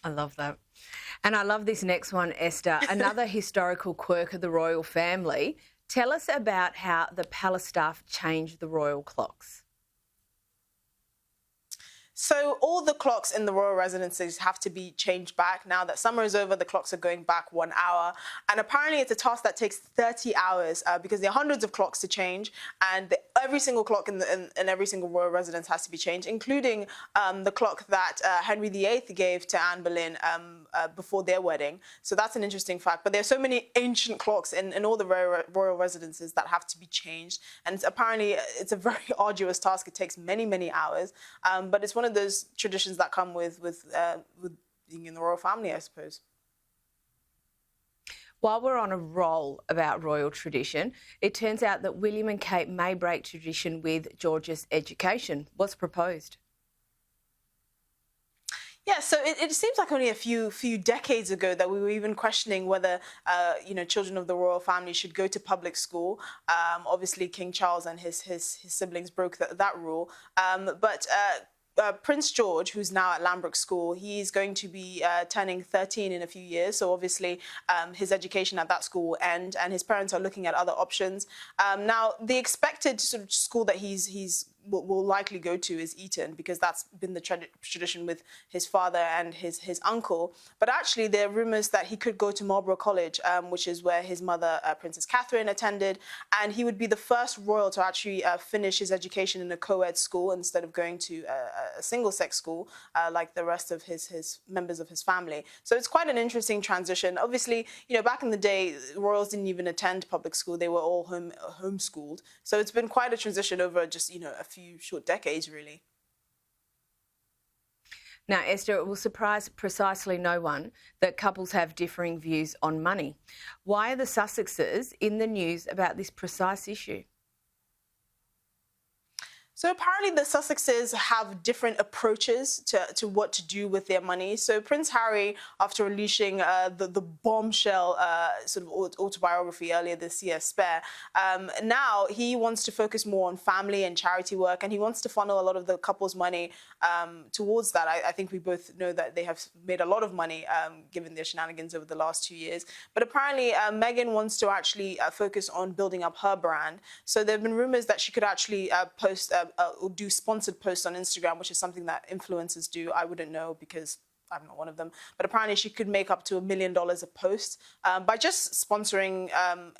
I love that. And I love this next one, Esther. Another historical quirk of the royal family. Tell us about how the palace staff changed the royal clocks. So all the clocks in the royal residences have to be changed back. Now that summer is over, the clocks are going back 1 hour. And apparently it's a task that takes 30 hours because there are hundreds of clocks to change. And every single clock in every single royal residence has to be changed, including the clock that Henry VIII gave to Anne Boleyn before their wedding. So that's an interesting fact. But there are so many ancient clocks in all the royal residences that have to be changed. And apparently it's a very arduous task. It takes many, many hours. But it's one of those traditions that come with being in the royal family, I suppose. While we're on a roll about royal tradition, it turns out that William and Kate may break tradition with George's education. What's proposed? Yeah, so it seems like only a few decades ago that we were even questioning whether children of the royal family should go to public school. Obviously, King Charles and his siblings broke that rule, but Prince George, who's now at Lambrook School, he's going to be turning 13 in a few years. So obviously his education at that school will end, and his parents are looking at other options. Now, the expected sort of school that he's will likely go to is Eton, because that's been the tradition with his father and his uncle. But actually, there are rumours that he could go to Marlborough College, which is where his mother, Princess Catherine, attended, and he would be the first royal to actually finish his education in a co-ed school instead of going to a single-sex school like the rest of his members of his family. So it's quite an interesting transition. Obviously, back in the day, royals didn't even attend public school; they were all homeschooled. So it's been quite a transition over just a few short decades, really. Now, Esther, it will surprise precisely no one that couples have differing views on money. Why are the Sussexes in the news about this precise issue? So apparently the Sussexes have different approaches to what to do with their money. So Prince Harry, after releasing the bombshell sort of autobiography earlier this year, Spare, now he wants to focus more on family and charity work, and he wants to funnel a lot of the couple's money towards that. I think we both know that they have made a lot of money given their shenanigans over the last 2 years. But apparently Meghan wants to actually focus on building up her brand. So there have been rumours that she could actually post or do sponsored posts on Instagram, which is something that influencers do. I wouldn't know because I'm not one of them. But apparently she could make up to $1 million a post by just sponsoring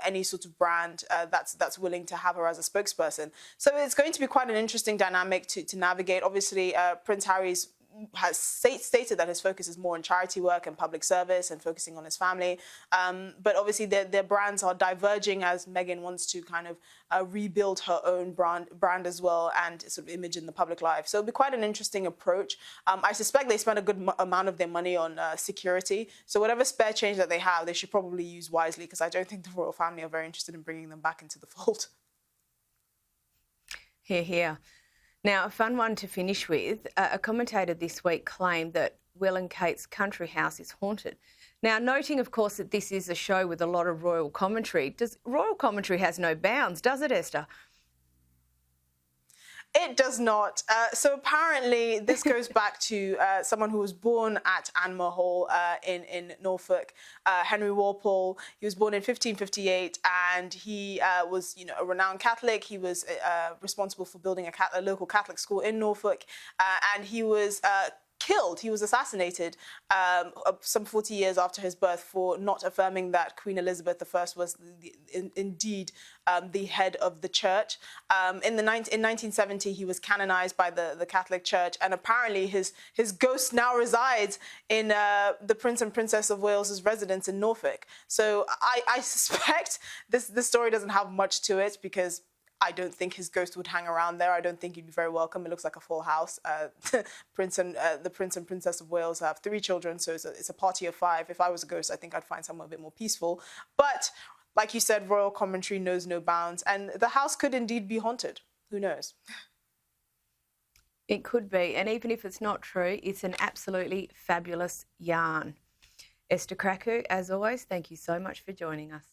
any sort of brand that's willing to have her as a spokesperson. So it's going to be quite an interesting dynamic to navigate. Obviously, Prince Harry's has stated that his focus is more on charity work and public service and focusing on his family. But obviously their brands are diverging as Meghan wants to kind of rebuild her own brand as well and sort of image in the public life. So it'll be quite an interesting approach. I suspect they spend a good amount of their money on security. So whatever spare change that they have, they should probably use wisely, because I don't think the royal family are very interested in bringing them back into the fold. Hear, hear. Now, a fun one to finish with. A commentator this week claimed that Will and Kate's country house is haunted. Now, noting, of course, that this is a show with a lot of royal commentary, royal commentary has no bounds, does it, Esther? It does not. So apparently this goes back to someone who was born at Anmer Hall in Norfolk, Henry Walpole. He was born in 1558 and he was a renowned Catholic. He was responsible for building a local Catholic school in Norfolk, and he was killed. He was assassinated some 40 years after his birth for not affirming that Queen Elizabeth I was indeed the head of the church. In 1970, he was canonized by the Catholic Church, and apparently his ghost now resides in the Prince and Princess of Wales's residence in Norfolk. So I suspect this story doesn't have much to it, because I don't think his ghost would hang around there. I don't think he'd be very welcome. It looks like a full house. The Prince and Princess of Wales have 3 children, so it's a party of 5. If I was a ghost, I think I'd find somewhere a bit more peaceful. But like you said, royal commentary knows no bounds, and the house could indeed be haunted. Who knows? It could be, and even if it's not true, it's an absolutely fabulous yarn. Esther Krakue, as always, thank you so much for joining us.